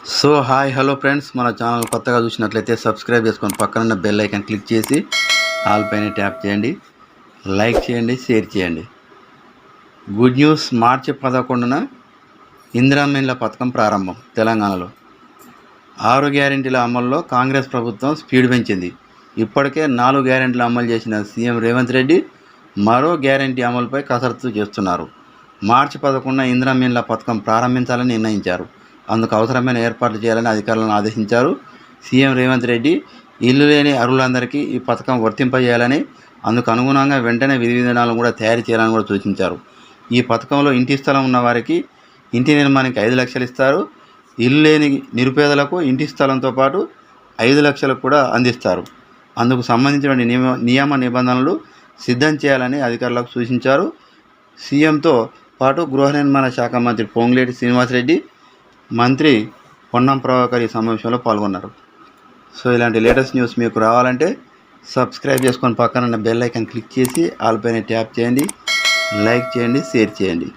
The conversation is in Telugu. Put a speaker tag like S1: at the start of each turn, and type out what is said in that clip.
S1: సో హాయ్ హలో ఫ్రెండ్స్, మన ఛానల్ కొత్తగా చూసినట్లయితే సబ్స్క్రైబ్ చేసుకొని పక్కన బెల్ ఐకాన్ క్లిక్ చేసి ఆల్ పైన ట్యాప్ చేయండి, లైక్ చేయండి, షేర్ చేయండి. గుడ్ న్యూస్, మార్చి 11న ఇందిరమ్మ ఇళ్ల పథకం ప్రారంభం. తెలంగాణలో 6 గ్యారెంటీల అమల్లో కాంగ్రెస్ ప్రభుత్వం స్పీడ్ పెంచింది. ఇప్పటికే 4 గ్యారెంటీలు అమలు చేసిన సీఎం రేవంత్ రెడ్డి మరో గ్యారెంటీ అమలుపై కసరత్తు చేస్తున్నారు. మార్చి 11న ఇందిరమ్మ ఇళ్ల పథకం ప్రారంభించాలని నిర్ణయించారు. అందుకు అవసరమైన ఏర్పాట్లు చేయాలని అధికారులను ఆదేశించారు. సీఎం రేవంత్ రెడ్డి ఇల్లు లేని అర్హులందరికీ ఈ పథకం వర్తింపజేయాలని, అందుకు అనుగుణంగా వెంటనే విధి విధానాలను కూడా తయారు చేయాలని కూడా సూచించారు. ఈ పథకంలో ఇంటి స్థలం ఉన్న వారికి ఇంటి నిర్మాణానికి 5 లక్షలు ఇస్తారు. ఇల్లు లేని నిరుపేదలకు ఇంటి స్థలంతో పాటు 5 లక్షలకు కూడా అందిస్తారు. అందుకు సంబంధించిన నియమ నిబంధనలు సిద్ధం చేయాలని అధికారులకు సూచించారు. సీఎంతో పాటు గృహ నిర్మాణ శాఖ మంత్రి పొంగులేటి శ్రీనివాసరెడ్డి, మంత్రి పొన్నం ప్రభాకర్ ఈ సమావేశంలో పాల్గొన్నారు. సో ఇలాంటి లేటెస్ట్ న్యూస్ మీకు రావాలంటే సబ్స్క్రైబ్ చేసుకొని పక్కన బెల్ ఐకాన్ క్లిక్ చేసి ఆల్ పైన ట్యాప్ చేయండి, లైక్ చేయండి, షేర్ చేయండి.